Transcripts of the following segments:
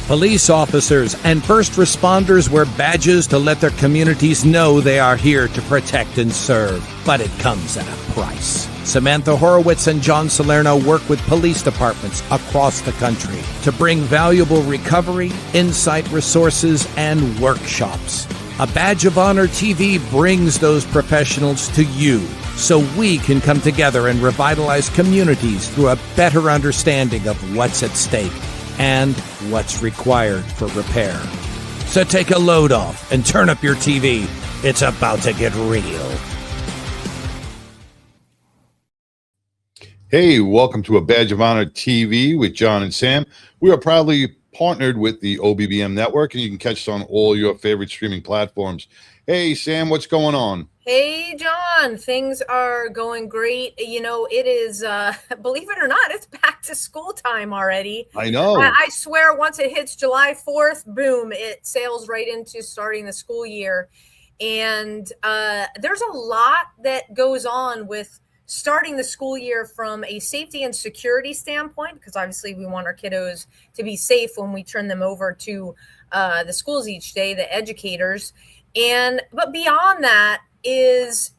Police officers and first responders wear badges to let their communities know they are here to protect and serve. But it comes at a price. Samantha Horwitz and John Salerno work with police departments across the country to bring valuable recovery, insight resources, and workshops. A Badge of Honor TV brings those professionals to you so we can come together and revitalize communities through a better understanding of what's at stake and what's required for repair. So take a load off and turn up your TV. It's about to get real. Hey, welcome to A Badge of Honor TV with John and Sam. We are proudly partnered with the OBBM network, and you can catch us on all your favorite streaming platforms. Hey, Sam, what's going on? Hey, John, things are going great. You know, it is, believe it or not, it's back to school time already. I know. I swear once it hits July 4th, boom, it sails right into starting the school year. And there's a lot that goes on with starting the school year from a safety and security standpoint, because obviously we want our kiddos to be safe when we turn them over to the schools each day, the educators. But beyond that is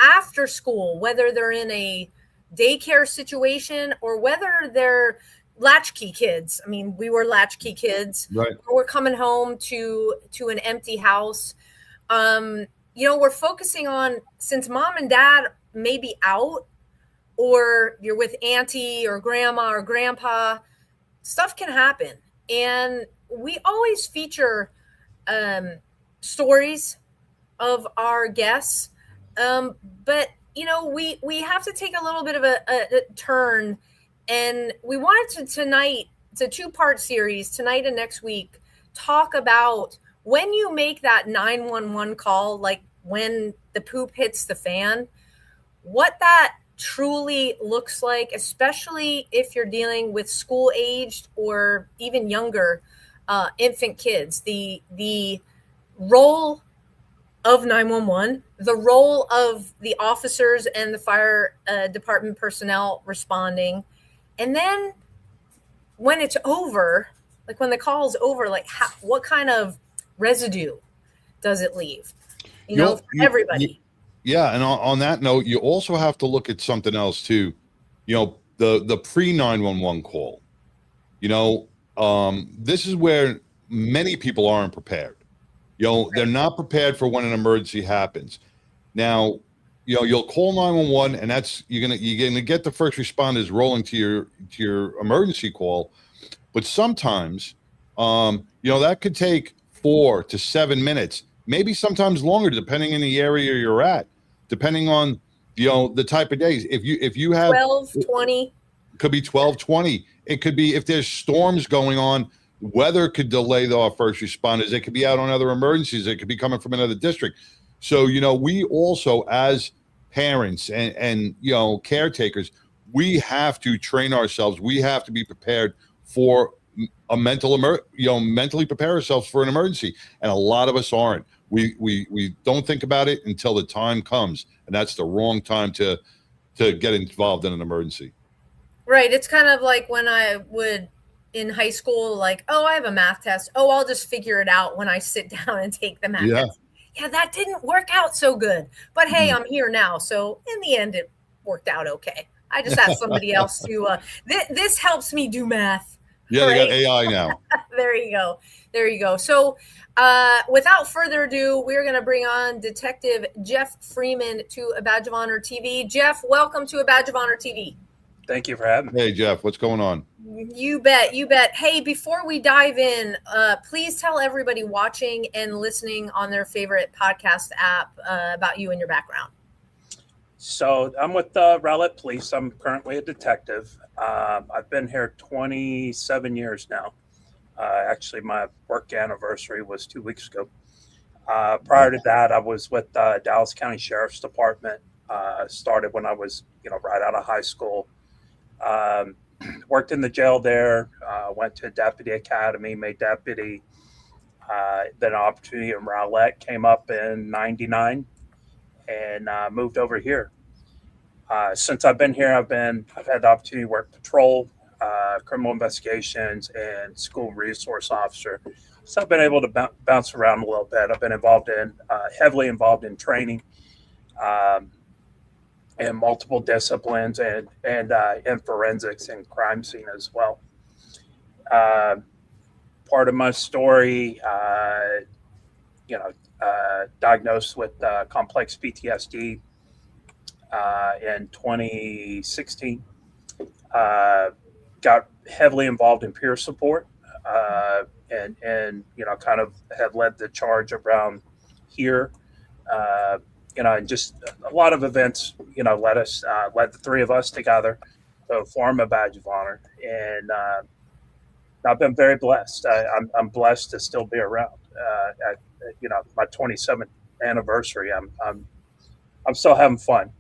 after school, whether they're in a daycare situation or whether they're latchkey kids. I mean, we were latchkey kids. Right. We're coming home to an empty house. You know, we're focusing on, since mom and dad may be out or you're with auntie or grandma or grandpa, stuff can happen. And we always feature stories of our guests. But, you know, we have to take a little bit of a turn, and we wanted to tonight, it's a 2-part series, tonight and next week, talk about when you make that 911 call, like when the poop hits the fan, what that truly looks like, especially if you're dealing with school-aged or even younger infant kids. The role of 911, the role of the officers and the fire department personnel responding, and then when it's over, like when the call is over, like what kind of residue does it leave? You know, for everybody. Yeah, and on that note, you also have to look at something else too. You know, the pre-911 call. You know, this is where many people aren't prepared. You know, they're not prepared for when an emergency happens. Now, you know, you'll call 911, and that's you're gonna get the first responders rolling to your emergency call. But sometimes, you know, that could take 4 to 7 minutes, maybe sometimes longer, depending on the area you're at, depending on, you know, the type of days. If you have 12, 20, could be 12, 20. It could be if there's storms going on. Weather could delay our first responders. They could be out on other emergencies. They could be coming from another district. So, you know, we also, as parents and you know, caretakers, we have to train ourselves. We have to be prepared for a mentally prepare ourselves for an emergency. And a lot of us aren't. We don't think about it until the time comes, and that's the wrong time to get involved in an emergency. Right. It's kind of like when I would in high school, like, oh, I have a math test. Oh, I'll just figure it out when I sit down and take the math test. Yeah, that didn't work out so good. But hey, I'm here now. So in the end, it worked out okay. I just asked somebody else to, this helps me do math. Yeah, right? They got AI now. There you go. There you go. So without further ado, we're going to bring on Detective Jeff Freeman to A Badge of Honor TV. Jeff, welcome to A Badge of Honor TV. Thank you for having me. Hey, Jeff, what's going on? You bet. You bet. Hey, before we dive in, please tell everybody watching and listening on their favorite podcast app about you and your background. So I'm with Rowlett Police. I'm currently a detective. I've been here 27 years now. Actually, my work anniversary was 2 weeks ago. Prior to that, I was with Dallas County Sheriff's Department. Started when I was, right out of high school. Worked in the jail there, went to Deputy Academy, made deputy. Then an opportunity in Rowlett came up in '99 and moved over here. Since I've been here, I've had the opportunity to work patrol, criminal investigations, and school resource officer. So I've been able to bounce around a little bit. I've been heavily involved in training in multiple disciplines and in forensics and crime scene as well. Part of my story, diagnosed with complex PTSD in 2016. Got heavily involved in peer support, and kind of had led the charge around here. And just a lot of events, led the three of us together to form a badge of honor. And I've been very blessed. I'm blessed to still be around. At my 27th anniversary, I'm still having fun.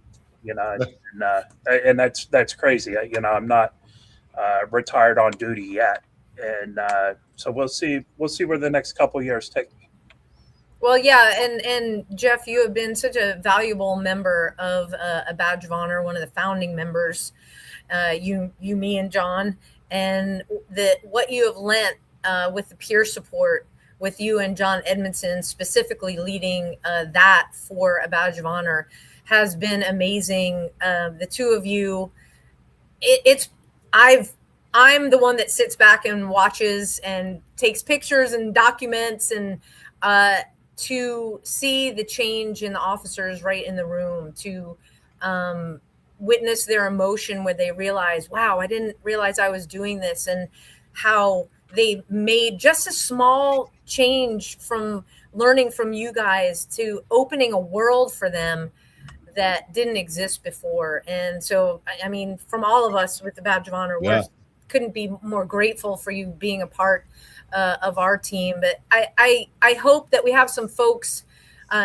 And that's crazy. I'm not retired on duty yet, and so we'll see where the next couple of years take me. Well, yeah, and Jeff, you have been such a valuable member of a Badge of Honor, one of the founding members. You, me, and John, and what you have lent with the peer support with you and John Edmondson, specifically leading that for a Badge of Honor, has been amazing. The two of you, I'm the one that sits back and watches and takes pictures and documents, and to see the change in the officers right in the room, to witness their emotion where they realize, wow, I didn't realize I was doing this, and how they made just a small change from learning from you guys to opening a world for them that didn't exist before. And so, I mean, from all of us with the Badge of Honor, we couldn't be more grateful for you being a part of our team. But I hope that we have some folks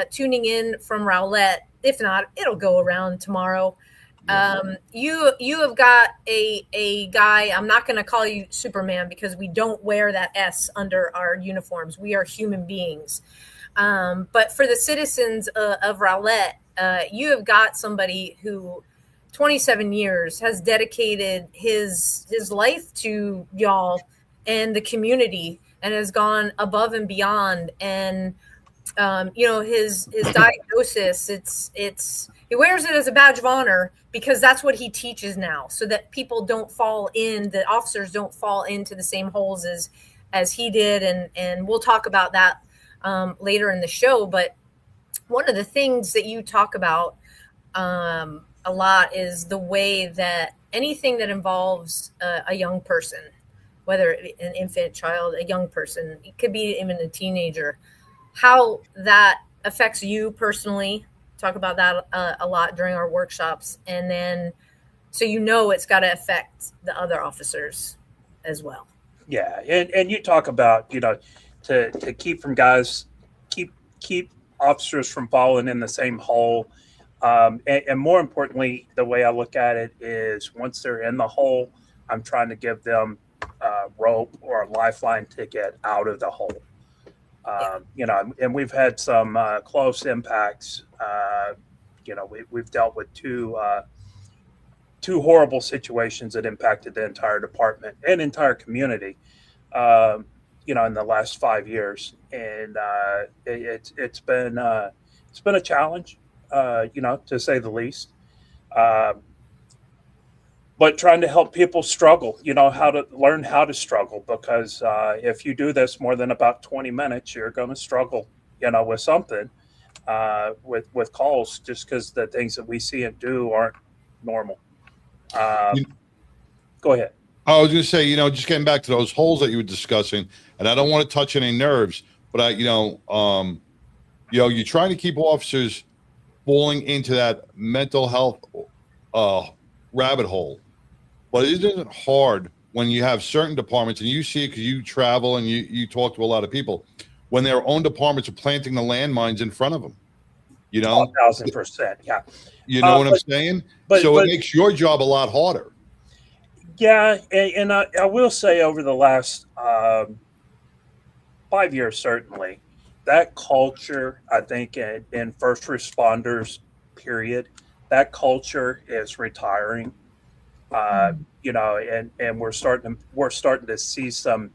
tuning in from Rowlett. If not, it'll go around tomorrow. You have got a guy. I'm not going to call you Superman because we don't wear that S under our uniforms. We are human beings. But for the citizens of Rowlett, you have got somebody who 27 years has dedicated his life to y'all and the community, and has gone above and beyond. And his diagnosis, he wears it as a badge of honor because that's what he teaches now, so that people don't the officers don't fall into the same holes as he did. And we'll talk about that later in the show. But one of the things that you talk about a lot is the way that anything that involves a young person, whether an infant, child, a young person, it could be even a teenager, how that affects you personally. Talk about that a lot during our workshops. And then, so it's got to affect the other officers as well. Yeah. And you talk about, to keep officers from falling in the same hole. And more importantly, the way I look at it is, once they're in the hole, I'm trying to give them a rope or a lifeline to get out of the hole. And we've had some close impacts. We've dealt with two horrible situations that impacted the entire department and entire community, in the last 5 years. And it's been a challenge, to say the least. But trying to help people struggle, how to learn how to struggle, because if you do this more than about 20 minutes, you're going to struggle, with something, with calls, just because the things that we see and do aren't normal. Go ahead. I was going to say, just getting back to those holes that you were discussing, and I don't want to touch any nerves, but you're trying to keep officers falling into that mental health rabbit hole. But isn't it hard when you have certain departments, and you see it because you travel and you talk to a lot of people, when their own departments are planting the landmines in front of them? 1,000%, yeah. You know what I'm saying? But it makes your job a lot harder. Yeah, and I will say, over the last 5 years, certainly, that culture, I think, in first responders, period, that culture is retiring. You know, and we're starting to see some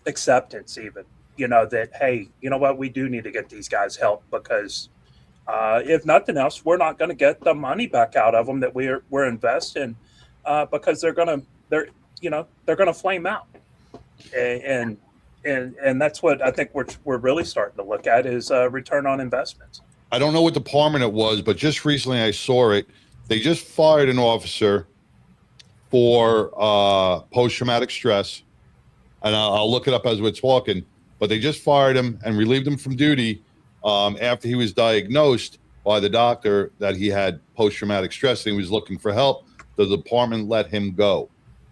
acceptance, even, you know, that, hey, you know what, we do need to get these guys help, because if nothing else, we're not going to get the money back out of them that we're investing, because they're going to flame out, and that's what I think we're really starting to look at is return on investments. I don't know what department it was, but just recently I saw it. They just fired an officer for post-traumatic stress, and I'll look it up as we're talking, but they just fired him and relieved him from duty after he was diagnosed by the doctor that he had post-traumatic stress and he was looking for help. The department let him go.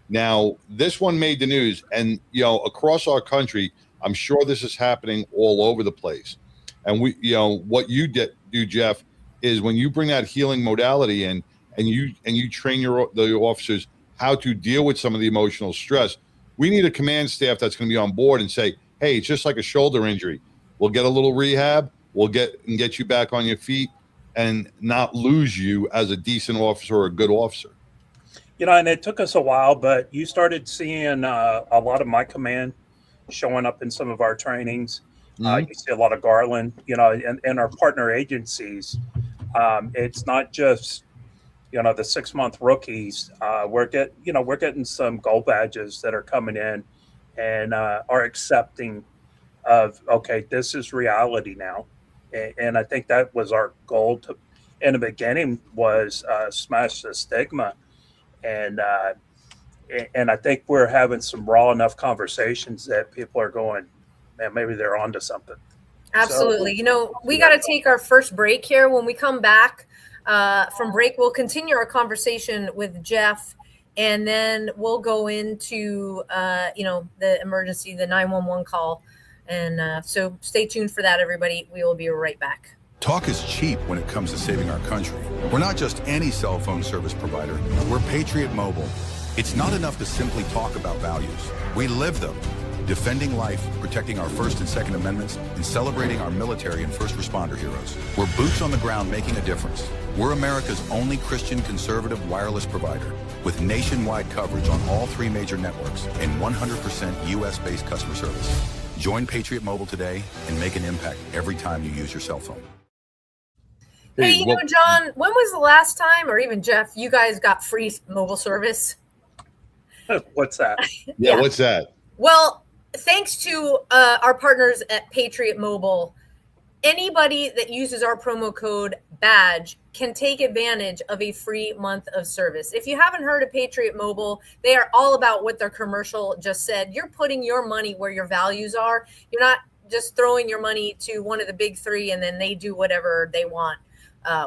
Now, this one made the news, and, you know, across our country, I'm sure this is happening all over the place. And we, you know, what you do, Jeff, is when you bring that healing modality in, and you train the officers how to deal with some of the emotional stress. We need a command staff that's going to be on board and say, hey, it's just like a shoulder injury. We'll get a little rehab. We'll get you back on your feet and not lose you as a decent officer or a good officer. You know, and it took us a while, but you started seeing a lot of my command showing up in some of our trainings. You see a lot of Garland, you know, and our partner agencies. It's not just, you know, the 6-month rookies. We're getting some gold badges that are coming in and are accepting of, okay, this is reality now. And I think that was our goal in the beginning, was smash the stigma. And I think we're having some raw enough conversations that people are going, man, maybe they're onto something. Absolutely. So, you know, we got to take our first break here. When we come back from break, we'll continue our conversation with Jeff, and then we'll go into, you know, the emergency, the 911 call. And so stay tuned for that, everybody. We will be right back. Talk is cheap when it comes to saving our country. We're not just any cell phone service provider. We're Patriot Mobile. It's not enough to simply talk about values. We live them. Defending life, protecting our First and Second Amendments, and celebrating our military and first responder heroes. We're boots on the ground making a difference. We're America's only Christian conservative wireless provider with nationwide coverage on all 3 major networks and 100% US-based customer service. Join Patriot Mobile today and make an impact every time you use your cell phone. Hey, you know, John, when was the last time, or even Jeff, you guys got free mobile service? What's that? Yeah, what's that? Well, thanks to our partners at Patriot Mobile, anybody that uses our promo code BADGE can take advantage of a free month of service. If you haven't heard of Patriot Mobile, they are all about what their commercial just said. You're putting your money where your values are. You're not just throwing your money to one of the big 3 and then they do whatever they want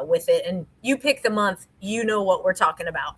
with it. And you pick the month, you know what we're talking about.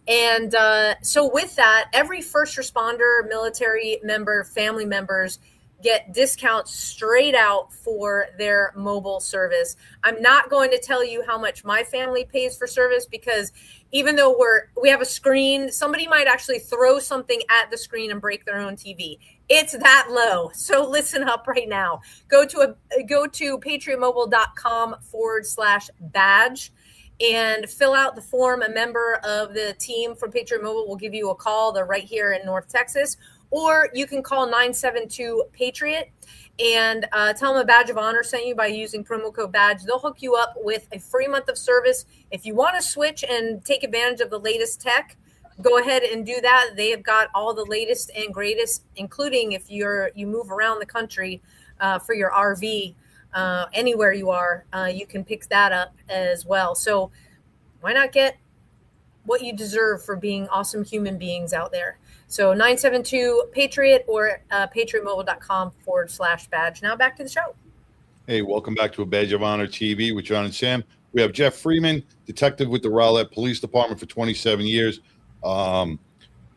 And so with that, every first responder, military member, family members get discounts straight out for their mobile service. I'm not going to tell you how much my family pays for service, because even though we have a screen, somebody might actually throw something at the screen and break their own TV. It's that low. So listen up right now. Go to patriotmobile.com/badge and fill out the form. A member of the team from Patriot Mobile will give you a call. They're right here in North Texas. Or you can call 972-PATRIOT and tell them a badge of honor sent you by using promo code BADGE. They'll hook you up with a free month of service. If you want to switch and take advantage of the latest tech, go ahead and do that. They have got all the latest and greatest, including if you move around the country for your RV, anywhere you are, you can pick that up as well. So why not get what you deserve for being awesome human beings out there? So 972-PATRIOT or patriotmobile.com/badge. Now back to the show. Hey, welcome back to A Badge of Honor TV with John and Sam. We have Jeff Freeman, detective with the Rowlett Police Department for 27 years,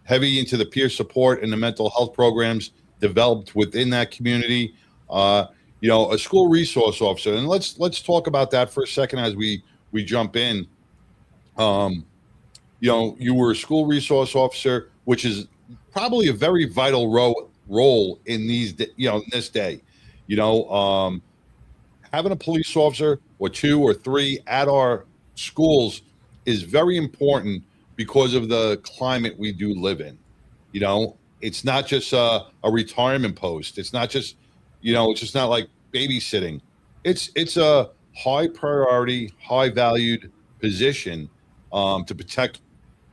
heavy into the peer support and the mental health programs developed within that community. You know, a school resource officer, and let's talk about that for a second as we jump in. You know, you were a school resource officer, which is probably a very vital role in these, in this day. You know, having a police officer or 2 or 3 at our schools is very important because of the climate we do live in. You know, it's not just a retirement post. It's not just, you know, it's just not like babysitting. It's a high priority, high valued position to protect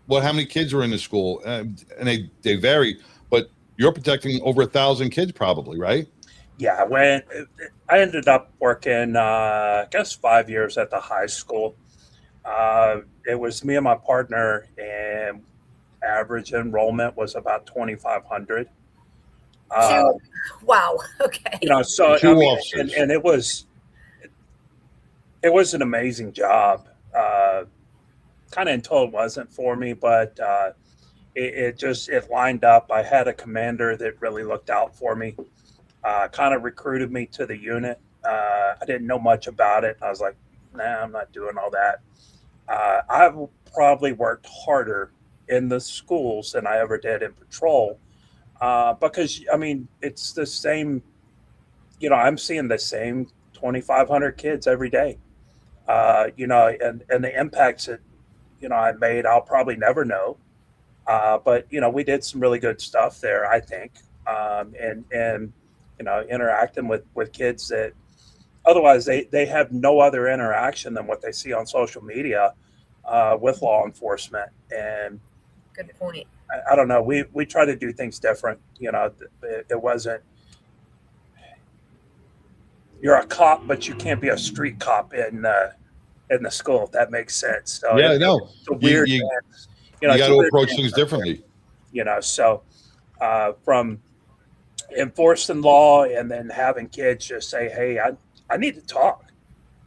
how many kids are in the school, and they vary, but you're protecting over 1,000 kids probably, right? Yeah, when I ended up working, I guess 5 years at the high school. It was me and my partner, and average enrollment was about 2,500. Wow. Okay. You know, so Two I mean, officers. and it was an amazing job. Kind of until it wasn't for me, but it lined up. I had a commander that really looked out for me. Kind of recruited me to the unit. I didn't know much about it. I was like, nah, I'm not doing all that. I've probably worked harder in the schools than I ever did in patrol, because I mean, it's the same, you know, I'm seeing the same 2,500 kids every day, you know, and the impacts that, you know, I made, I'll probably never know. But, you know, we did some really good stuff there, I think. And, you know, interacting with kids that otherwise they have no other interaction than what they see on social media with law enforcement. And Good point. I don't know, we try to do things different. You know, it wasn't, you're a cop, but you can't be a street cop in the school, if that makes sense. So Yeah, no, it's a weird you dance. You know, got it's a to weird approach dance things out there, differently. you know, so from enforcing law and then having kids just say, hey, I need to talk.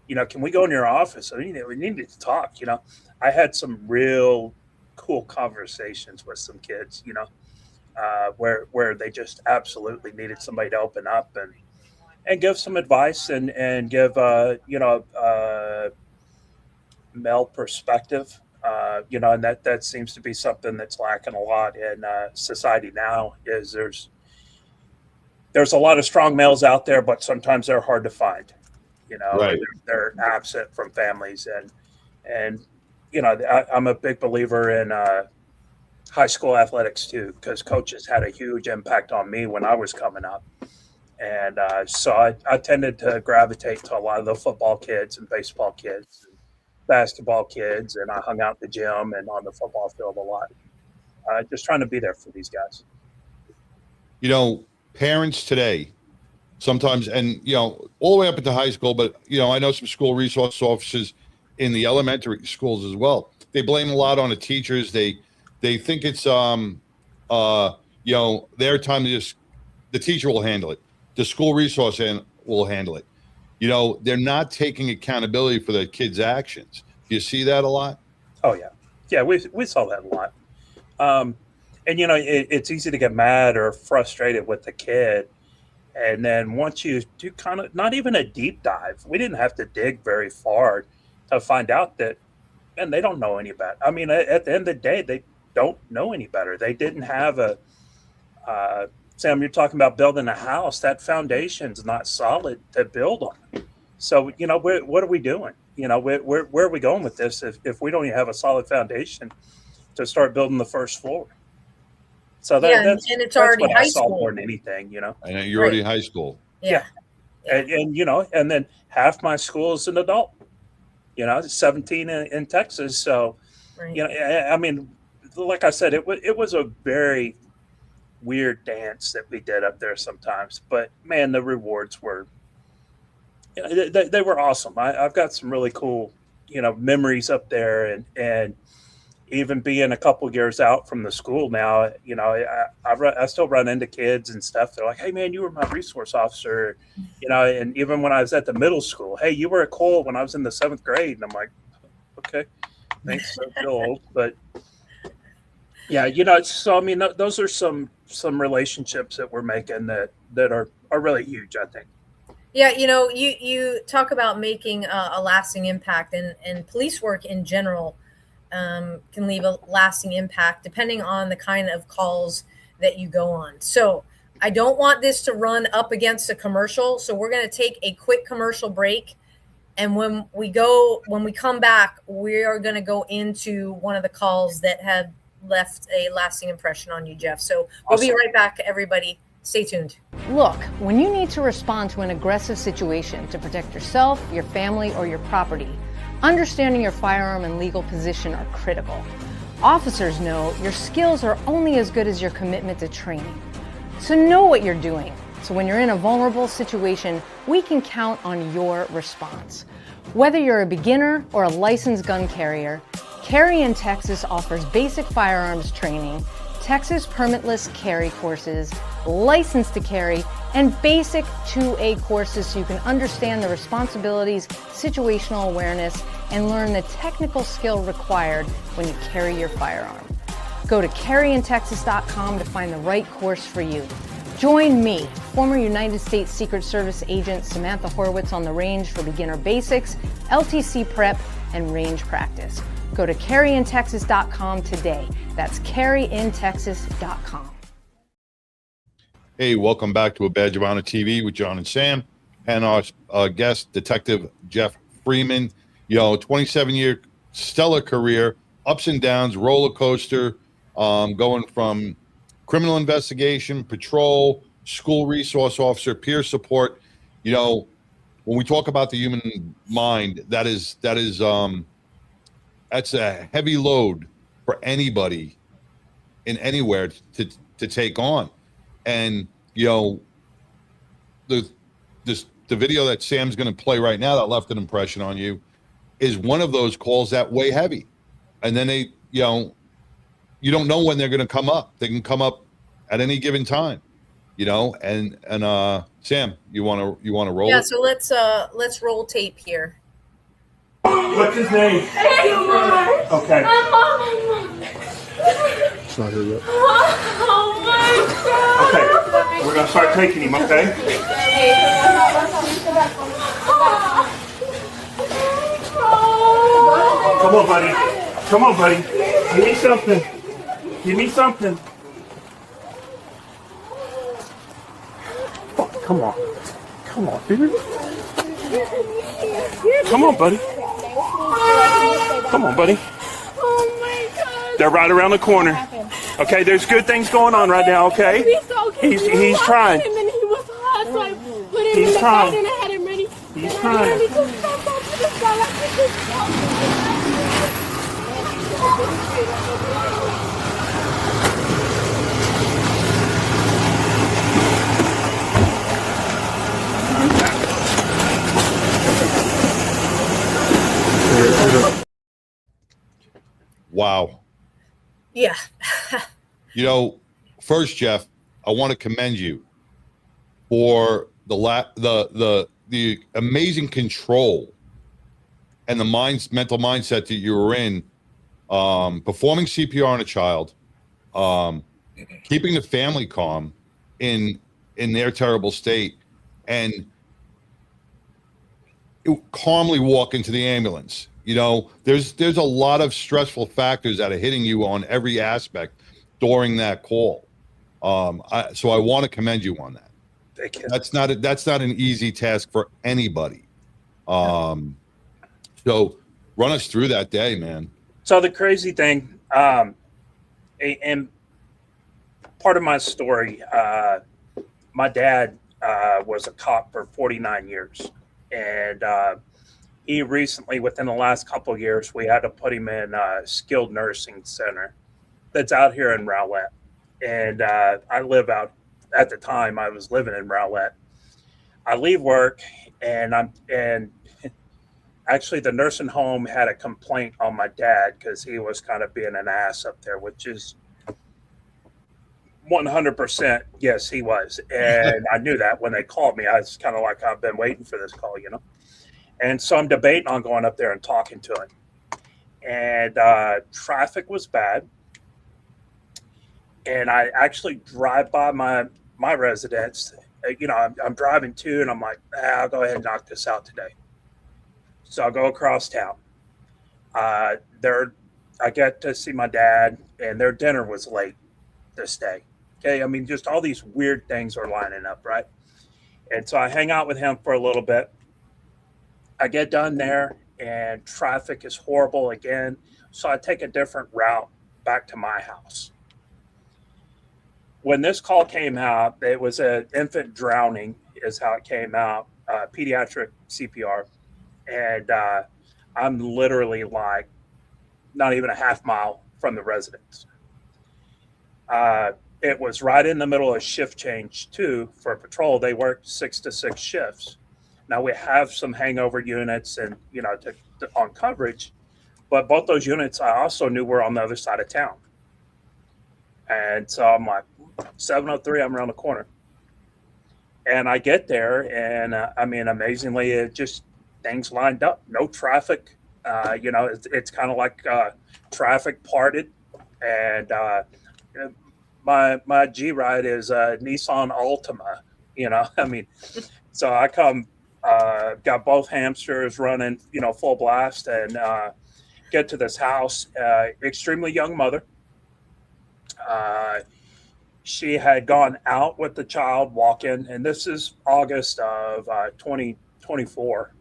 You know, can we go in your office? We need to talk. You know, I had some real cool conversations with some kids, you know, where they just absolutely needed somebody to open up and give some advice and give, you know, male perspective, you know, and that seems to be something that's lacking a lot in society now. Is there's a lot of strong males out there, but sometimes they're hard to find, you know, or Right. they're absent from families, and you know, I'm a big believer in high school athletics too, because coaches had a huge impact on me when I was coming up. And so I tended to gravitate to a lot of the football kids and baseball kids and basketball kids, and I hung out in the gym and on the football field a lot, just trying to be there for these guys. You know, parents today sometimes, and, you know, all the way up into high school, but, you know, I know some school resource officers in the elementary schools as well. They blame a lot on the teachers. They think it's, you know, their time to just, the teacher will handle it. The school resource will handle it. You know, they're not taking accountability for the kids' actions. Do you see that a lot? Oh yeah, yeah, we saw that a lot. And you know, it's easy to get mad or frustrated with the kid, and then once you do kind of not even a deep dive, we didn't have to dig very far to find out that, and they don't know any better. I mean, at the end of the day, they don't know any better. They didn't have a Sam, you're talking about building a house. That foundation's not solid to build on. So, you know, what are we doing? You know, where are we going with this if we don't even have a solid foundation to start building the first floor? So that's it's already what high I saw school. more than anything, you know. I know you're already in high school. Yeah. And you know, and then half my school is an adult. You know, 17 in Texas. So, Right. you know, I mean, like I said, it was a very weird dance that we did up there sometimes, but man, the rewards were, you know, they were awesome. I've got some really cool, you know, memories up there, and even being a couple years out from the school now, you know, I still run into kids and stuff. They're like, hey man, you were my resource officer, you know, and even when I was at the middle school, hey, you were at Cole when I was in the 7th grade. And I'm like, okay, thanks. I feel old, but yeah, you know, so I mean, those are some relationships that we're making that are really huge, I think. Yeah, you know, you talk about making a lasting impact, and police work in general can leave a lasting impact depending on the kind of calls that you go on. So I don't want this to run up against a commercial, so we're going to take a quick commercial break, And when we come back, we are going to go into one of the calls that have left a lasting impression on you, Jeff. So we'll be right back, everybody. Stay tuned. Look, when you need to respond to an aggressive situation to protect yourself, your family, or your property, understanding your firearm and legal position are critical. Officers know your skills are only as good as your commitment to training. So know what you're doing. So when you're in a vulnerable situation, we can count on your response. Whether you're a beginner or a licensed gun carrier, Carry in Texas offers basic firearms training, Texas permitless carry courses, license to carry, and basic 2A courses so you can understand the responsibilities, situational awareness, and learn the technical skill required when you carry your firearm. Go to carryintexas.com to find the right course for you. Join me, former United States Secret Service agent Samantha Horwitz, on the range for beginner basics, LTC prep, and range practice. Go to carryintexas.com today. That's carryintexas.com. Hey, welcome back to A Badge of Honor TV with John and Sam, and our guest, Detective Jeff Freeman. 27-year stellar career, ups and downs, roller coaster, going from criminal investigation, patrol, school resource officer, peer support. When we talk about the human mind, that's a heavy load for anybody in anywhere to take on. And the video that Sam's going to play right now that left an impression on you is one of those calls that weigh heavy. And then they, you don't know when they're going to come up. They can come up at any given time, and Sam, you want to roll? Yeah. It? So let's roll tape here. What's his name? Okay. It's not here yet. Oh my God. Okay. We're going to start taking him, okay? Come on, buddy. Come on, buddy. Give me something. Give me something. Come on. Come on, baby. Come on, buddy. Come on, buddy. Oh my God. They're right around the corner. Okay, there's good things going on right now, okay? He's trying. And then he was hot, so I put him He's in the trying. bed and I had him ready. He's trying. Wow. Yeah. First, Jeff, I want to commend you for the amazing control and the mental mindset that you were in, performing CPR on a child, keeping the family calm in their terrible state, and calmly walk into the ambulance. There's a lot of stressful factors that are hitting you on every aspect during that call. So I want to commend you on that. Thank you. That's not an easy task for anybody. So run us through that day, man. So the crazy thing, and part of my story, my dad was a cop for 49 years. And he recently, within the last couple of years, we had to put him in a skilled nursing center that's out here in Rowlett. And I live out, at the time I was living in Rowlett. I leave work and actually the nursing home had a complaint on my dad because he was kind of being an ass up there, which is 100%. Yes, he was. And I knew that when they called me. I was kind of like, I've been waiting for this call, And so I'm debating on going up there and talking to him. And traffic was bad. And I actually drive by my residence. I'm driving too, and I'm like, I'll go ahead and knock this out today. So I'll go across town. I get to see my dad, and their dinner was late this day. Okay, I mean, just all these weird things are lining up, right? And so I hang out with him for a little bit. I get done there and traffic is horrible again. So I take a different route back to my house. When this call came out, it was an infant drowning is how it came out, pediatric CPR. And I'm literally like not even a half mile from the residence. It was right in the middle of shift change too for patrol. They worked 6 to 6 shifts. Now we have some hangover units and, on coverage, but both those units I also knew were on the other side of town. And so I'm like, 7:03, I'm around the corner. And I get there and amazingly, it just, things lined up, no traffic. It's kind of like traffic parted. And my G ride is a Nissan Altima, so I come, got both hamsters running, full blast, and get to this house. Extremely young mother. She had gone out with the child walking, and this is August of 2024.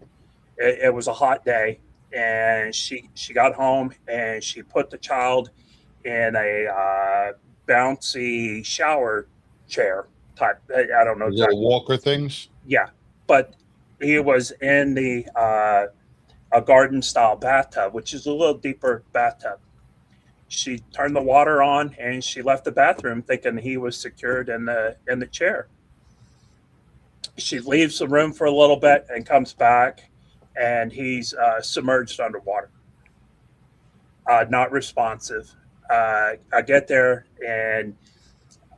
It was a hot day, and she got home and she put the child in a bouncy shower chair type. I don't know exactly. Little walker things. Yeah, but he was in the a garden style bathtub, which is a little deeper bathtub. She turned the water on and she left the bathroom thinking he was secured in the chair. She leaves the room for a little bit and comes back, and he's submerged underwater, not responsive. I get there and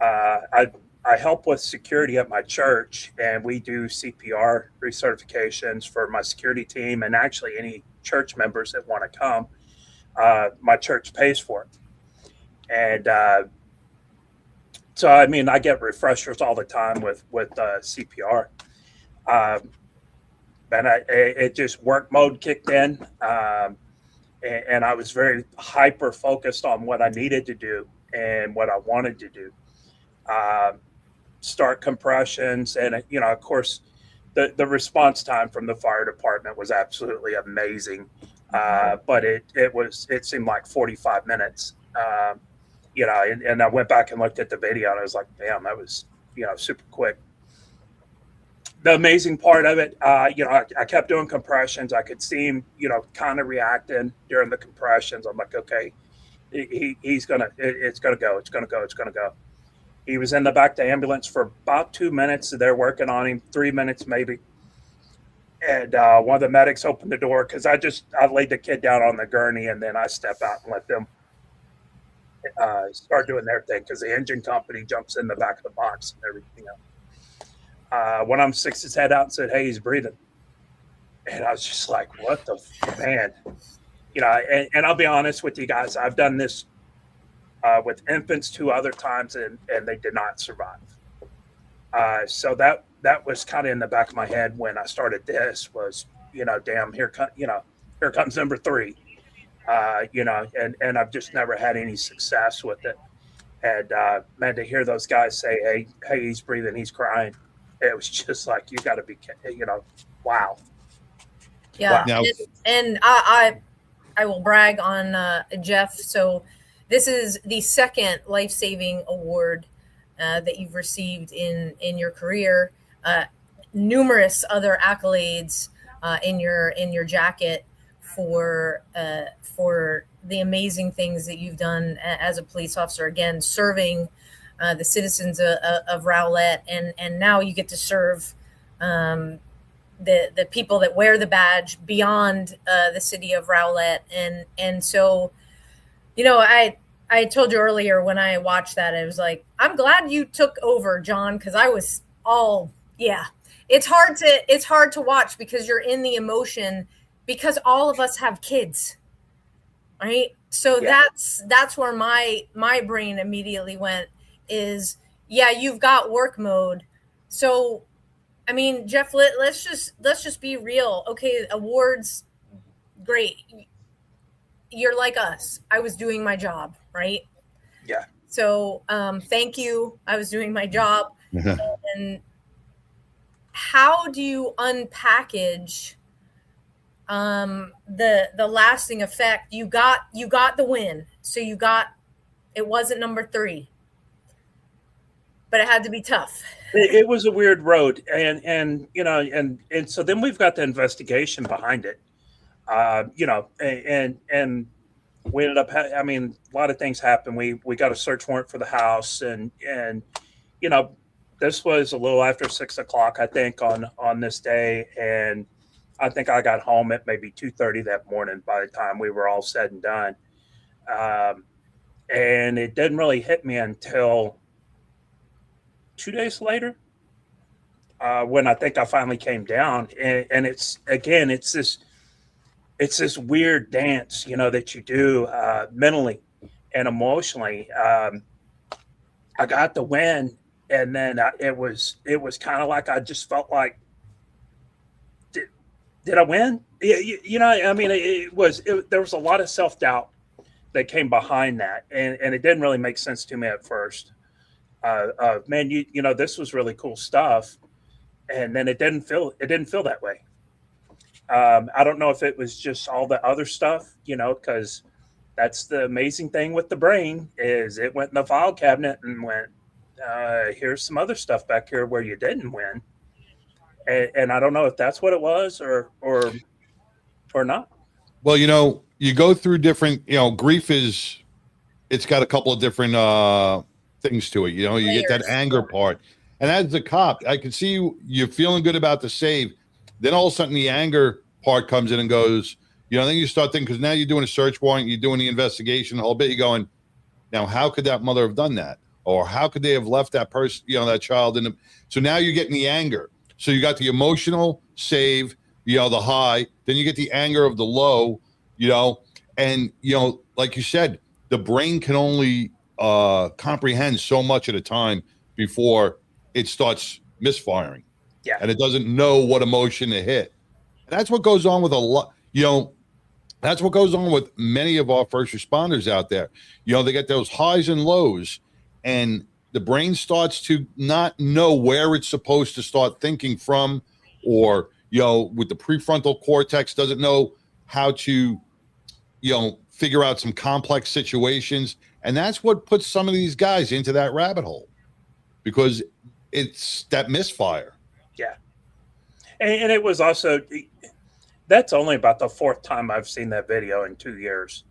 I help with security at my church, and we do CPR recertifications for my security team and actually any church members that want to come. My church pays for it. And so, I get refreshers all the time with CPR. And it just work mode kicked in. And I was very hyper focused on what I needed to do and what I wanted to do. Start compressions. And, of course, the response time from the fire department was absolutely amazing. But it seemed like 45 minutes, and I went back and looked at the video and I was like, damn, that was, super quick. The amazing part of it, I kept doing compressions. I could see him, kind of reacting during the compressions. I'm like, okay, it's going to go. He was in the back of the ambulance for about 2 minutes. They're working on him, 3 minutes maybe. And one of the medics opened the door because I laid the kid down on the gurney, and then I step out and let them start doing their thing because the engine company jumps in the back of the box and everything else. One of them sticks his head out and said, "Hey, he's breathing." And I was just like, what the man? And I'll be honest with you guys, I've done this with infants 2 other times, and they did not survive. So that was kind of in the back of my head when I started this was, damn, here comes number 3, and I've just never had any success with it. And man, to hear those guys say, hey, he's breathing, he's crying. It was just like, you got to be, wow. Yeah. Wow. And I will brag on Jeff. So this is the second life-saving award that you've received in your career. Numerous other accolades in your jacket for the amazing things that you've done as a police officer. Again, serving the citizens of Rowlett, and now you get to serve the people that wear the badge beyond the city of Rowlett. And so, I told you earlier when I watched that, I was like, I'm glad you took over, John, because I was it's hard to watch because you're in the emotion, because all of us have kids, right? So yeah. That's where my brain immediately went is, you've got work mode. So, Jeff, let's just be real. Okay, awards, great. You're like us. I was doing my job, right? Yeah. So thank you. I was doing my job. And how do you unpackage the lasting effect. You got the win. So it wasn't number 3, but it had to be tough. It was a weird road, and you know, and so then we've got the investigation behind it, you know, and we ended up. I mean, a lot of things happened. We got a search warrant for the house, and you know, this was a little after 6 o'clock, I think, on this day, and I think I got home at maybe 2:30 that morning. By the time we were all said and done, and it didn't really hit me until 2 days later, when I think I finally came down, and it's this weird dance, you know, that you do mentally and emotionally. I got the win, and then it was kind of like I just felt like, did I win? You know, I mean, there was a lot of self-doubt that came behind that, and it didn't really make sense to me at first. Man, you know, this was really cool stuff, and then it didn't feel that way. I don't know if it was just all the other stuff, you know, because that's the amazing thing with the brain is it went in the file cabinet and went, here's some other stuff back here where you didn't win, and I don't know if that's what it was or not. Well, you know, you go through different, you know, grief it's got a couple of different things to it. You know, you get that anger part, and as a cop, I can see you're feeling good about the save. Then all of a sudden the anger part comes in and goes, you know, then you start thinking, because now you're doing a search warrant, you're doing the investigation, the whole bit, you're going, now how could that mother have done that? Or how could they have left that person, you know, that child in the, so now you're getting the anger. So you got the emotional save, you know, the high, then you get the anger of the low, you know, and, you know, like you said, the brain can only comprehend so much at a time before it starts misfiring. Yeah. And it doesn't know what emotion to hit. And that's what goes on with a lot, you know, that's what goes on with many of our first responders out there. You know, they get those highs and lows, and the brain starts to not know where it's supposed to start thinking from, or, you know, with the prefrontal cortex doesn't know how to, you know, figure out some complex situations. And that's what puts some of these guys into that rabbit hole, because it's that misfire. Yeah. And it was also, that's only about the 4th time I've seen that video in 2 years.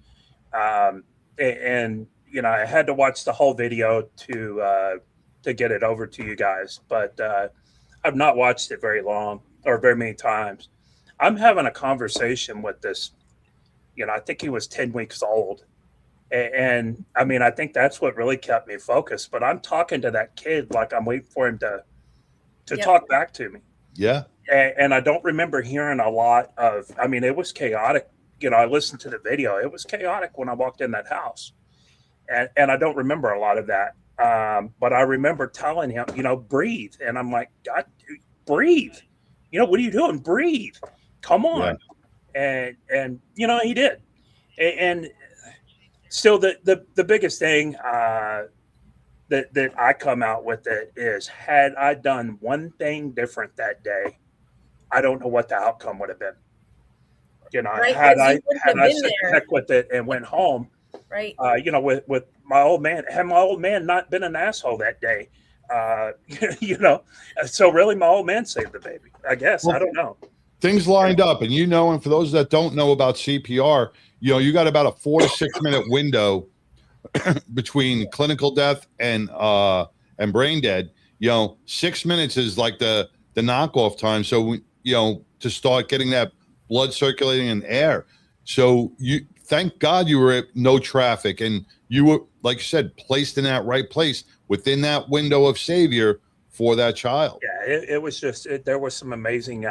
And you know, I had to watch the whole video to get it over to you guys, but I've not watched it very long or very many times. I'm having a conversation with this, you know, I think he was 10 weeks old. And I mean, I think that's what really kept me focused, but I'm talking to that kid like I'm waiting for him to talk back to me. Yeah. And I don't remember hearing a lot of, I mean, it was chaotic. You know, I listened to the video. It was chaotic when I walked in that house. And I don't remember a lot of that. But I remember telling him, you know, breathe. And I'm like, God, dude, breathe. You know, what are you doing? Breathe. Come on. Yeah. And you know, he did. And still the biggest thing that I come out with it is, had I done one thing different that day, I don't know what the outcome would have been. You know, right, had I said heck with it and went home, right? You know, with my old man, had my old man not been an asshole that day, you know, so really my old man saved the baby, I guess. Well, I don't know. Things lined up, and you know, and for those that don't know about CPR, you know, you got about a 4 to 6 minute window between clinical death and brain dead. You know, 6 minutes is like the knockoff time. So we, you know, to start getting that blood circulating in air. So you, thank God you were at no traffic, and you were, like you said, placed in that right place within that window of savior for that child. Yeah, it was just, there was some amazing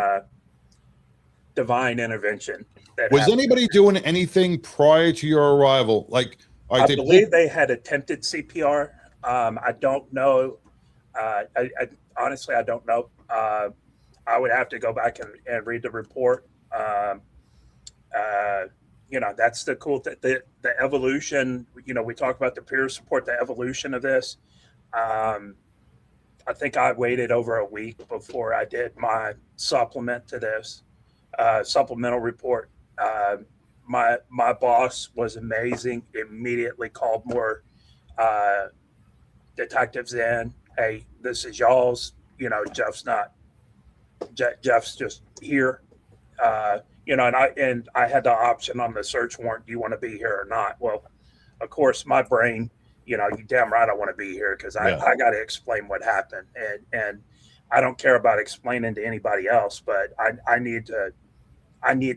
divine intervention. Was anybody doing anything prior to your arrival? Like, I believe they had attempted CPR. I don't know. I honestly, I don't know. I would have to go back and read the report. You know, that's the cool thing, the evolution. You know, we talk about the peer support, the evolution of this. I think I waited over a week before I did my supplement to this. supplemental report. My boss was amazing. Immediately called more detectives in. Hey, this is y'all's. Jeff's not. Jeff's just here. And I had the option on the search warrant. Do you want to be here or not? Well, of course, my brain. You damn right I want to be here because I got to explain what happened, and I don't care about explaining to anybody else, but I need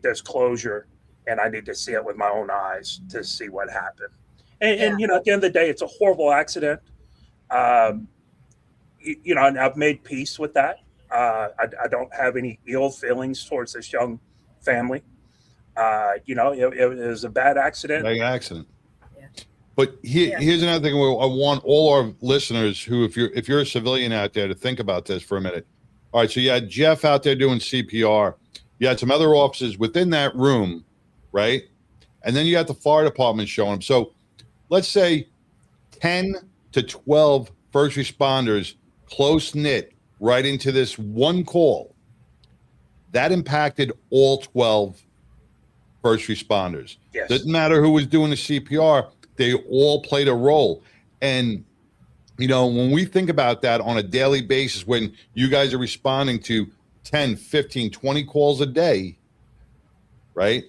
this closure, and I need to see it with my own eyes to see what happened. And at the end of the day, it's a horrible accident. And I've made peace with that. I don't have any ill feelings towards this young family. It was a bad accident. Bad accident. But here's another thing. I want all our listeners who, if you're a civilian out there, to think about this for a minute. All right, so you had Jeff out there doing CPR. You had some other officers within that room, right? And then you got the fire department showing them. So let's say 10 to 12 first responders, close-knit, right into this one call. That impacted all 12 first responders. Yes. Doesn't matter who was doing the CPR. They all played a role. And, when we think about that on a daily basis, when you guys are responding to 10, 15, 20 calls a day, right?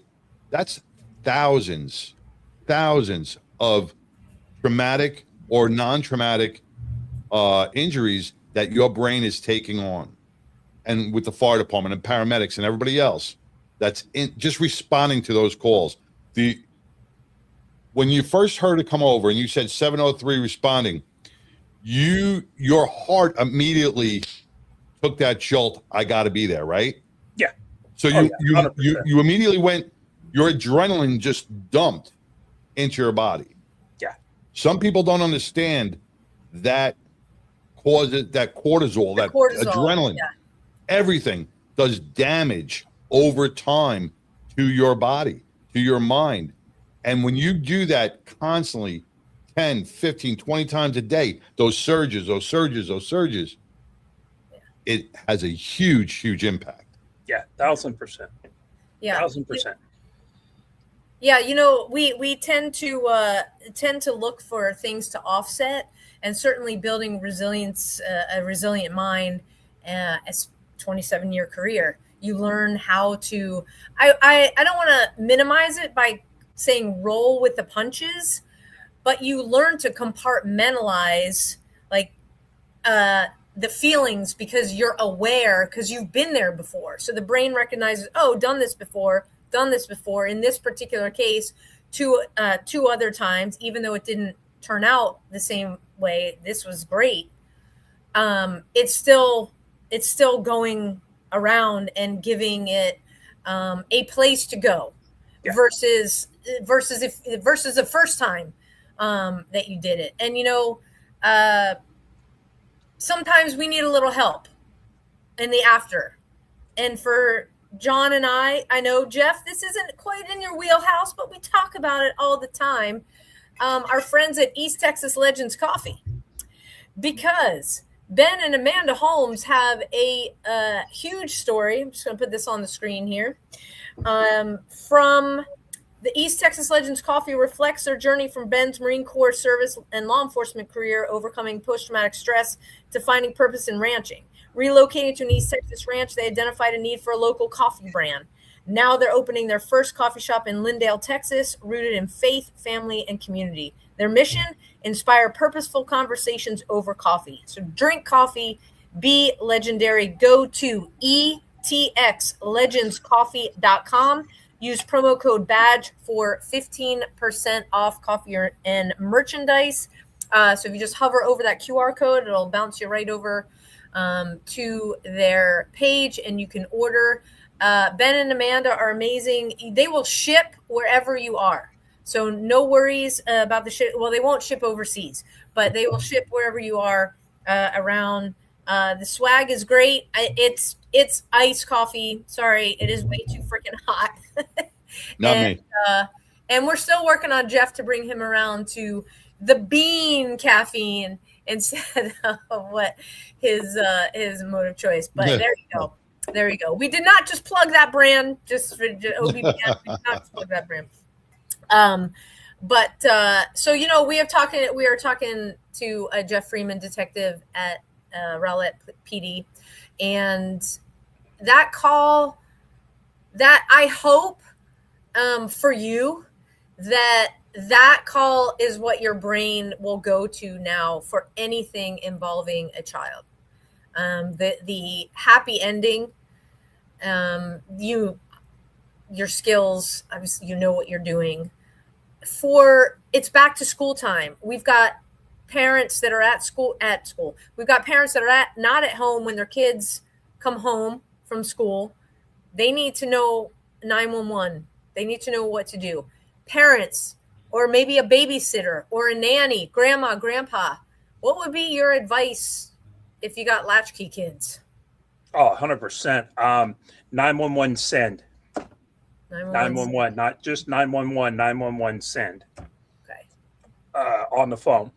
That's thousands of traumatic or non-traumatic injuries that your brain is taking on. And with the fire department and paramedics and everybody else that's just responding to those calls. When you first heard it come over and you said 703 responding, your heart immediately took that jolt. I got to be there, right? Yeah. So you immediately went. Your adrenaline just dumped into your body. Yeah. Some people don't understand that causes that cortisol, adrenaline. Yeah. Everything does damage over time to your body, to your mind. And when you do that constantly, 10, 15, 20 times a day, those surges, it has a huge impact. Yeah, 1,000%. Yeah. 1,000%. Yeah, we tend to look for things to offset, and certainly building resilience, a resilient mind, as 27-year career, you learn how to. I don't want to minimize it by saying roll with the punches, but you learn to compartmentalize the feelings because you're aware, because you've been there before. So the brain recognizes, done this before. In this particular case, two other times, even though it didn't turn out the same way. This was great. It's still going around and giving it a place to go, versus the first time that you did it. And sometimes we need a little help in the after. And for John and I know, Jeff, this isn't quite in your wheelhouse, but we talk about it all the time. Our friends at East Texas Legends Coffee, because Ben and Amanda Holmes have a huge story. I'm just going to put this on the screen here. From the East Texas Legends Coffee reflects their journey from Ben's Marine Corps service and law enforcement career, overcoming post-traumatic stress, to finding purpose in ranching. Relocating to an East Texas ranch, they identified a need for a local coffee brand. Now they're opening their first coffee shop in Lindale, Texas, rooted in faith, family, and community. Their mission: inspire purposeful conversations over coffee. So drink coffee, be legendary. Go to etxlegendscoffee.com. Use promo code BADGE for 15% off coffee and merchandise. So if you just hover over that QR code, it'll bounce you right over to their page, and you can order. Ben and Amanda are amazing. They will ship wherever you are. So no worries about the ship. Well, they won't ship overseas, but they will ship wherever you are around. The swag is great. It's iced coffee. Sorry, it is way too freaking hot. Not me. And we're still working on Jeff to bring him around to the bean caffeine instead of what his mode of choice. But there you go. There you go. We did not just plug that brand, just for OBBN. We did not just plug that brand. So we are talking to a Jeff Freeman detective at Rowlett PD, and that call, that I hope for you that call is what your brain will go to now for anything involving a child. The happy ending, your skills, obviously, you know what you're doing. It's back to school time. We've got parents that are at school. We've got parents that are not at home when their kids come home from school. They need to know 911. They need to know what to do. Parents, or maybe a babysitter or a nanny, grandma, grandpa, what would be your advice if you got latchkey kids? Oh, 100%. 911 send. 911, not just 911, 911 send. Okay. On the phone.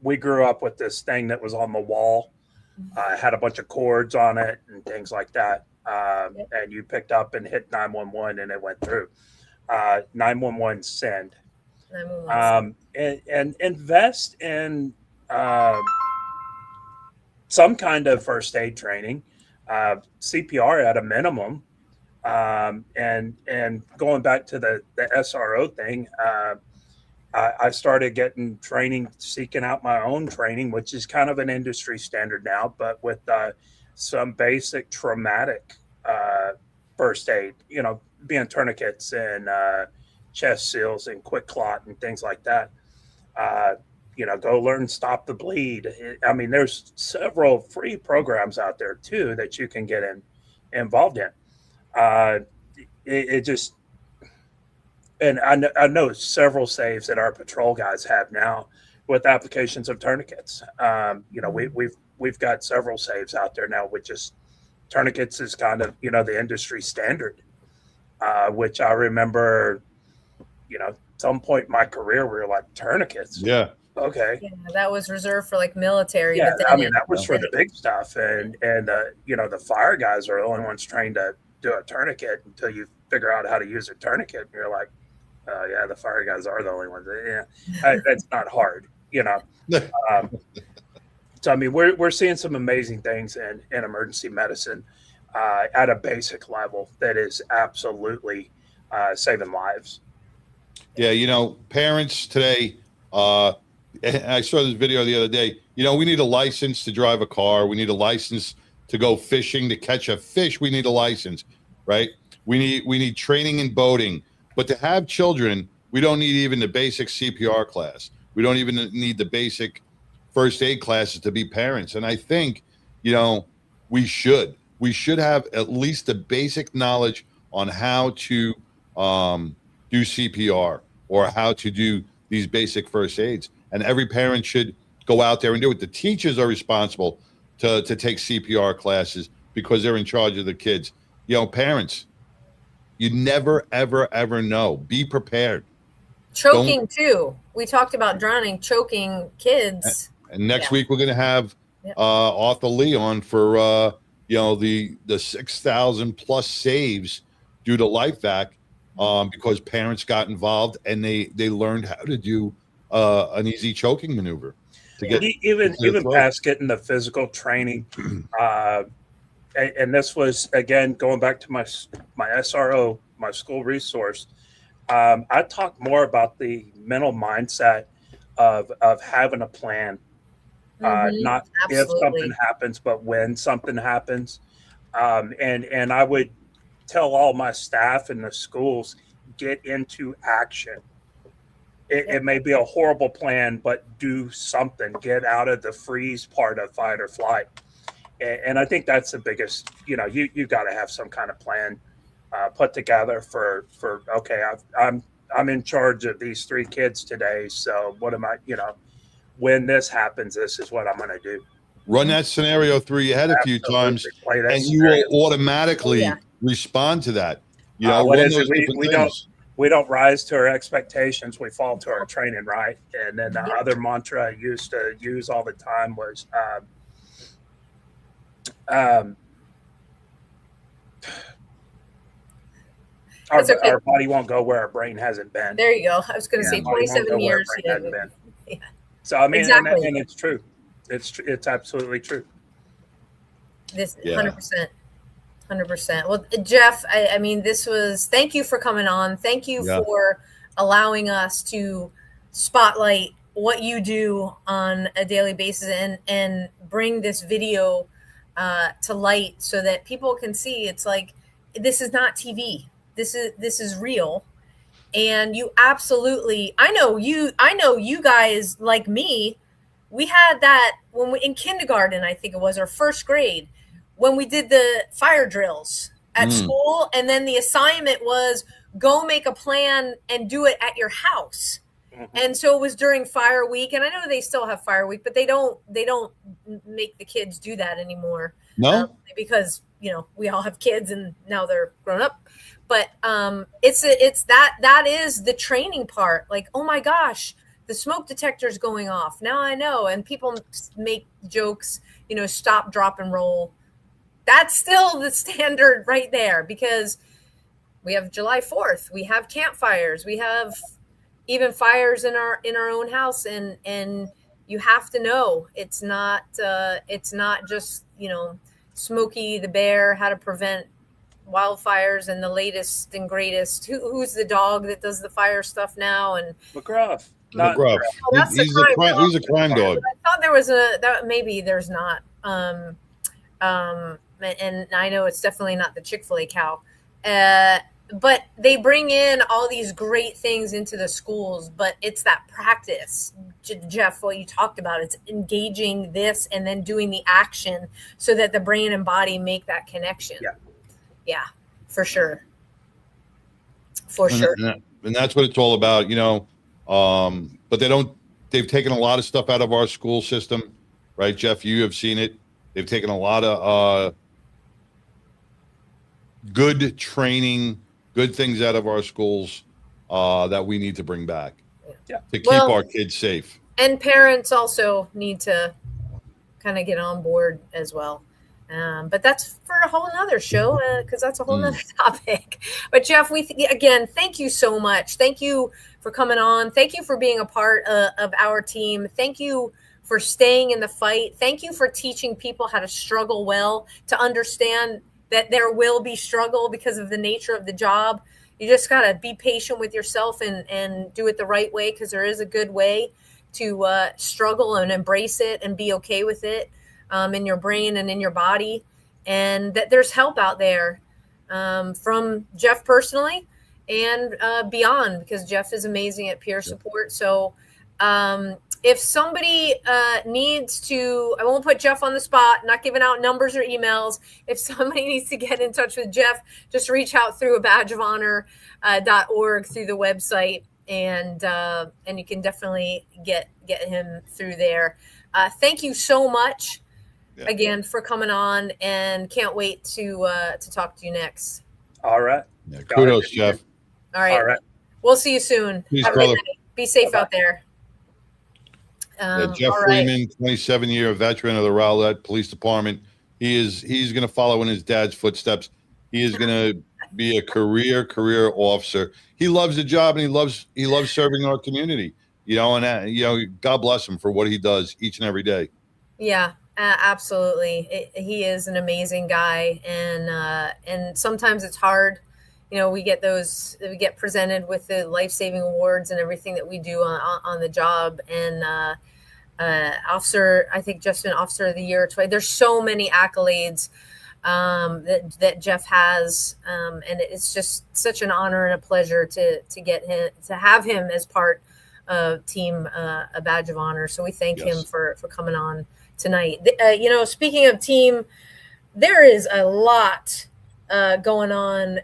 We grew up with this thing that was on the wall. Had a bunch of cords on it and things like that. And you picked up and hit 911 and it went through. 911 send. 911 send. And invest in some kind of first aid training, CPR at a minimum. And going back to the SRO thing, I started getting training, seeking out my own training, which is kind of an industry standard now, but with some basic traumatic first aid, being tourniquets and chest seals and quick clot and things like that. Go learn Stop the Bleed. I mean, there's several free programs out there too that you can get involved in. And I know several saves that our patrol guys have now with applications of tourniquets. We've got several saves out there now with just tourniquets is kind of, the industry standard, which I remember, at some point in my career, we were like, tourniquets. Yeah. Yeah, Okay. that was reserved for like military. Yeah, but then that was for the big stuff. And the fire guys are the only ones trained to do a tourniquet until you figure out how to use a tourniquet. And you're like, the fire guys are the only ones. Yeah, that's not hard, So, I mean, we're seeing some amazing things in emergency medicine at a basic level that is absolutely saving lives. Yeah, parents today, I saw this video the other day, we need a license to drive a car. We need a license to go fishing, to catch a fish. We need a license, right? We need training in boating. But to have children, we don't need even the basic CPR class. We don't even need the basic first aid classes to be parents. And I think, we should have at least the basic knowledge on how to do CPR or how to do these basic first aids. And every parent should go out there and do it. The teachers are responsible to take CPR classes because they're in charge of the kids. Parents, you never, ever, ever know. Be prepared. Choking too. We talked about drowning, choking kids. And next week we're going to have Arthur Lee on for the 6,000 plus saves due to LifeVac because parents got involved and they learned how to do an easy choking maneuver. To get even past getting the physical training. And this was, again, going back to my SRO, my school resource. I talk more about the mental mindset of having a plan, not Absolutely. if something happens, but when something happens. And I would tell all my staff in the schools, get into action. It may be a horrible plan, but do something. Get out of the freeze part of fight or flight. And I think that's the biggest, you got to have some kind of plan put together for okay, I'm in charge of these 3 kids today. So what am I, when this happens, this is what I'm going to do. Run that scenario through your head a few times, and you will automatically respond to that. We don't rise to our expectations. We fall to our training, right? And then the other mantra I used to use all the time was Um, That's okay. Our body won't go where our brain hasn't been. There you go. I was going to Yeah, say our body won't 27 go where our years. brain Yeah. hasn't been. Yeah. So I mean, Exactly. and it's true. It's absolutely true. This Yeah. 100%. 100%. Well, Jeff, I mean, thank you for coming on. Thank you Yeah. for allowing us to spotlight what you do on a daily basis and bring this video to light so that people can see it's like, this is not TV. This is real. And you absolutely, I know you guys like me, we had that when we in kindergarten, I think it was, or first grade, when we did the fire drills at school, and then the assignment was go make a plan and do it at your house. And so it was during Fire Week, and I know they still have Fire Week, but they don't make the kids do that anymore. No, because we all have kids and now they're grown up. But it's that is the training part. Like, oh my gosh, the smoke detector's going off. Now I know. And people make jokes, stop, drop, and roll. That's still the standard right there, because we have July 4th, we have campfires, we have even fires in our own house, and you have to know it's not just Smokey the Bear, how to prevent wildfires and the latest and greatest. Who's the dog that does the fire stuff now? And McGruff. McGruff. that's He's a crime dog. I thought there was maybe there's not. And I know it's definitely not the Chick-fil-A cow. But they bring in all these great things into the schools, but it's that practice, Jeff, what you talked about. It's engaging this and then doing the action so that the brain and body make that connection. Yeah, for sure. And that's what it's all about, but they've taken a lot of stuff out of our school system, right? Jeff, you have seen it. They've taken a lot of good training, good things out of our schools that we need to bring back to keep our kids safe. And parents also need to kind of get on board as well. But that's for a whole nother show, because that's a whole nother topic. But Jeff, again, thank you so much. Thank you for coming on. Thank you for being a part of our team. Thank you for staying in the fight. Thank you for teaching people how to struggle well, to understand that there will be struggle because of the nature of the job. You just got to be patient with yourself and do it the right way, because there is a good way to struggle and embrace it and be okay with it in your brain and in your body. And that there's help out there from Jeff personally and beyond, because Jeff is amazing at peer support. So if somebody needs to, I won't put Jeff on the spot, not giving out numbers or emails. If somebody needs to get in touch with Jeff, just reach out through a badgeofhonor.org through the website, and you can definitely get him through there. Thank you so much again for coming on, and can't wait to talk to you next. All right. Yeah, kudos, Jeff. All right. We'll see you soon. Peace, Have a good brother. night. Be safe out there. Jeff Freeman, 27-year veteran of the Rowlett Police Department. He's going to follow in his dad's footsteps. He is going to be a career officer. He loves the job, and he loves serving our community. And God bless him for what he does each and every day. Yeah, absolutely. He is an amazing guy, and sometimes it's hard. We get presented with the life-saving awards and everything that we do on the job. And I think Jeff's been Officer of the Year twice. There's so many accolades that Jeff has, and it's just such an honor and a pleasure to have him as part of Team A Badge of Honor. So we thank him for coming on tonight. Speaking of team, there is a lot going on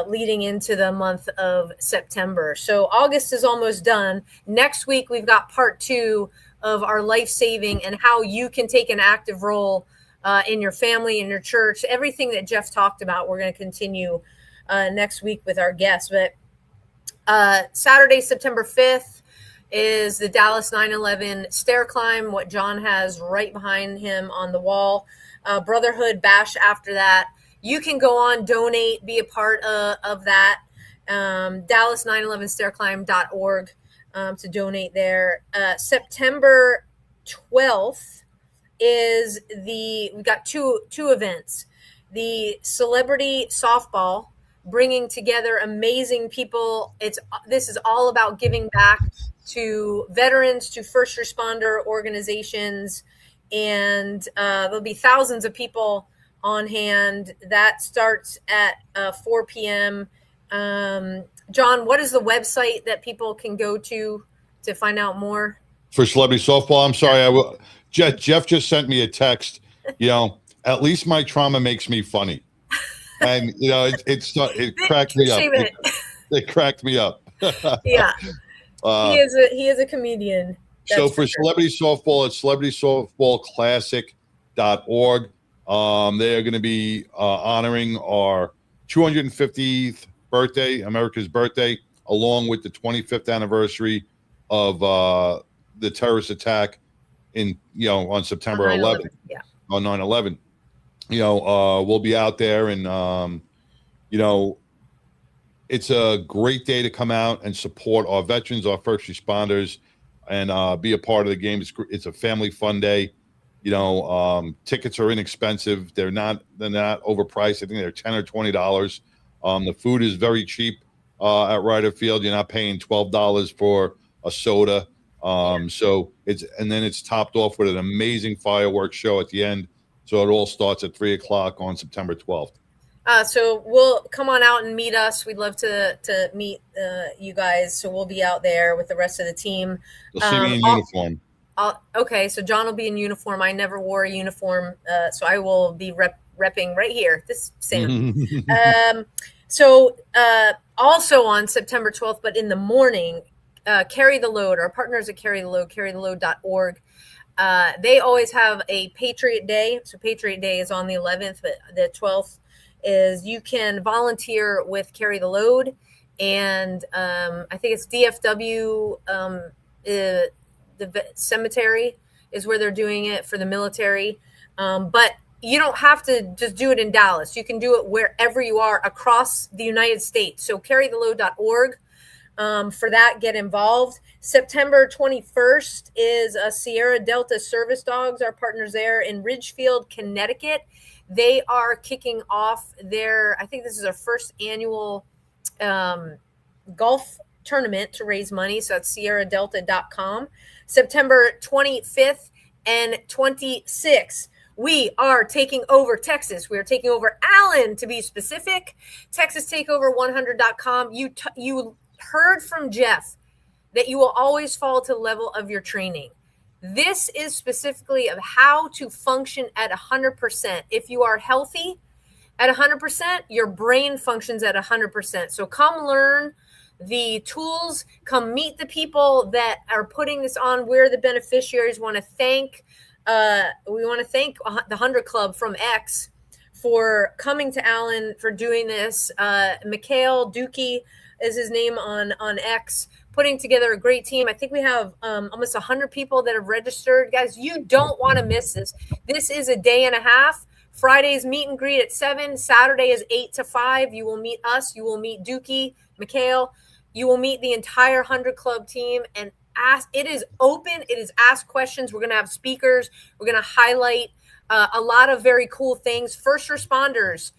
leading into the month of September. So August is almost done. Next week, we've got part 2 of our life-saving and how you can take an active role in your family, in your church. Everything that Jeff talked about, we're going to continue next week with our guests. But Saturday, September 5th is the Dallas 9/11 stair climb, what John has right behind him on the wall. Brotherhood Bash after that. You can go on, donate, be a part of that. Dallas911stairclimb.org to donate there. September 12th is we've got two events. The celebrity softball, bringing together amazing people. This is all about giving back to veterans, to first responder organizations, and there'll be thousands of people on hand. That starts at 4 p.m. John, what is the website that people can go to find out more? For celebrity softball, I'm sorry, Jeff just sent me a text. At least my trauma makes me funny, and it cracked me up. It cracked me up. Yeah, he is a comedian. So for celebrity softball, it's celebritysoftballclassic.org. They are going to be honoring our 250th birthday, America's birthday, along with the 25th anniversary of the terrorist attack on September 11th. Yeah. On 9/11. We'll be out there, and it's a great day to come out and support our veterans, our first responders, and be a part of the game. It's a family fun day. Tickets are inexpensive. They're not overpriced. I think they're $10 or $20. The food is very cheap at Ryder Field. You're not paying $12 for a soda. So it's topped off with an amazing fireworks show at the end. So it all starts at 3:00 on September 12th. So we'll come on out and meet us. We'd love to meet you guys. So we'll be out there with the rest of the team. You'll see me in uniform. Okay, so John will be in uniform. I never wore a uniform, so I will be repping right here. This same. So also on September 12th, but in the morning, Carry the Load. Our partners at Carry the Load, carrytheload.org. They always have a Patriot Day. So Patriot Day is on the 11th, but the 12th is you can volunteer with Carry the Load. And I think it's DFW, the cemetery is where they're doing it for the military. But you don't have to just do it in Dallas. You can do it wherever you are across the United States. So carrytheload.org. For that, get involved. September 21st is Sierra Delta Service Dogs, our partners there in Ridgefield, Connecticut. They are kicking off I think this is their first annual golf tournament to raise money. So that's sierradelta.com. September 25th and 26th. We are taking over Texas. We are taking over Allen, to be specific. TexasTakeover100.com. You heard from Jeff that you will always fall to the level of your training. This is specifically of how to function at 100%. If you are healthy at 100%, your brain functions at 100%. So come learn the tools, come meet the people that are putting this on. We're the beneficiaries. We want to thank the 100 Club from X for coming to Allen, for doing this. Mikhail Dookie is his name on X, putting together a great team. I think we have almost 100 people that have registered. Guys, you don't want to miss this. This is a day and a half. Friday's meet and greet at 7. Saturday is 8 to 5. You will meet us. You will meet Dookie, Mikhail. You will meet the entire 100 Club team, and it is open. It is ask questions. We're going to have speakers. We're going to highlight a lot of very cool things. First responders,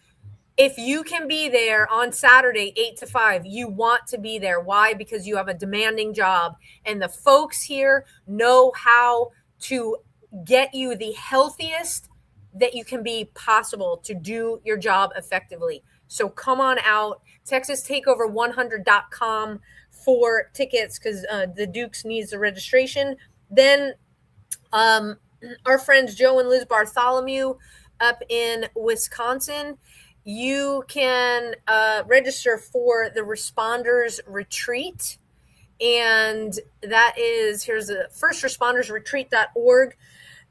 if you can be there on Saturday, 8 to 5, you want to be there. Why? Because you have a demanding job, and the folks here know how to get you the healthiest that you can be possible to do your job effectively. So come on out, TexasTakeover100.com for tickets, because the Dukes needs the registration. Then our friends Joe and Liz Bartholomew up in Wisconsin, you can register for the Responders Retreat. And that is, here's the firstrespondersretreat.org.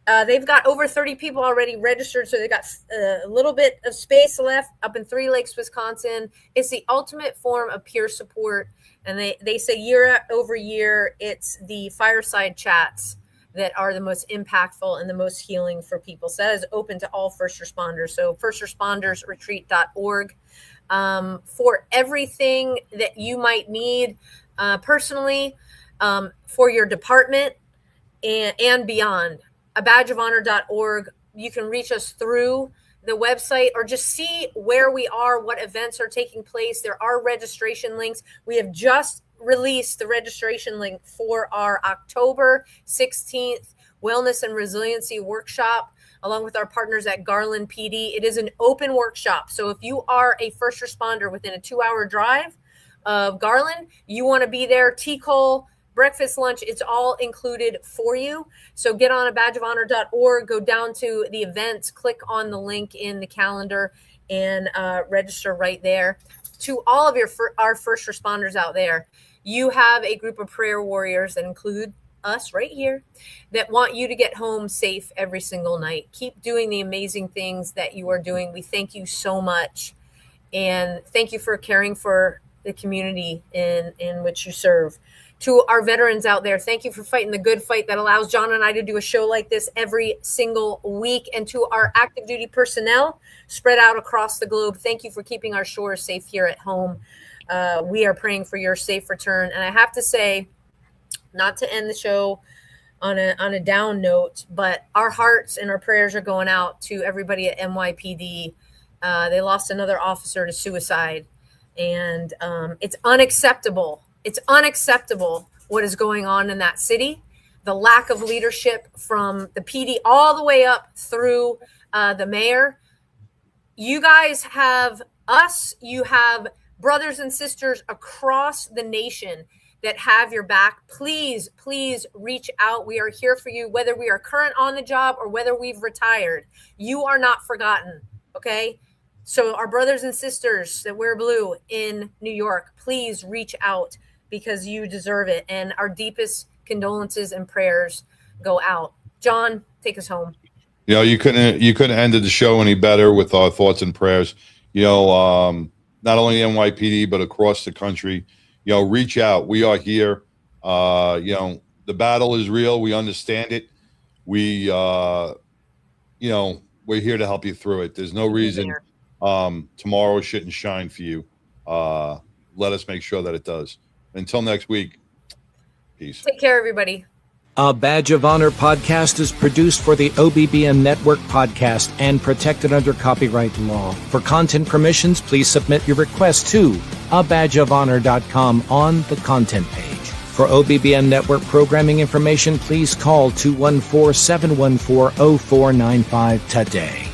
They've got over 30 people already registered, so they've got a little bit of space left up in 3 Lakes, Wisconsin. It's the ultimate form of peer support, and they say year over year, it's the fireside chats that are the most impactful and the most healing for people. So that is open to all first responders. So firstrespondersretreat.org for everything that you might need personally for your department and beyond. abadgeofhonor.org. You can reach us through the website or just see where we are, what events are taking place. There are registration links. We have just released the registration link for our October 16th Wellness and Resiliency Workshop, along with our partners at Garland PD. It is an open workshop. So if you are a first responder within a 2-hour drive of Garland, you want to be there, T-Cole, breakfast, lunch, it's all included for you. So get on abadgeofhonor.org, go down to the events, click on the link in the calendar, and register right there. To all of our first responders out there, you have a group of prayer warriors that include us right here that want you to get home safe every single night. Keep doing the amazing things that you are doing. We thank you so much. And thank you for caring for the community in which you serve. To our veterans out there, thank you for fighting the good fight that allows John and I to do a show like this every single week. And to our active duty personnel spread out across the globe, thank you for keeping our shores safe here at home. We are praying for your safe return. And I have to say, not to end the show on a down note, but our hearts and our prayers are going out to everybody at NYPD. They lost another officer to suicide, and it's unacceptable. It's unacceptable what is going on in that city. The lack of leadership from the PD all the way up through the mayor. You guys have us. You have brothers and sisters across the nation that have your back. Please, please reach out. We are here for you, whether we are current on the job or whether we've retired. You are not forgotten, okay? So our brothers and sisters that wear blue in New York, please reach out because you deserve it. And our deepest condolences and prayers go out. John, take us home. You know, you couldn't ended the show any better with our thoughts and prayers. You know, not only NYPD, but across the country. You know, reach out. We are here. You know, the battle is real. We understand it. We, you know, we're here to help you through it. There's no reason tomorrow shouldn't shine for you. Let us make sure that it does. Until next week, peace. Take care, everybody. A Badge of Honor podcast is produced for the OBBN Network podcast and protected under copyright law. For content permissions, please submit your request to abadgeofhonor.com on the content page. For OBBN Network programming information, please call 214-714-0495 today.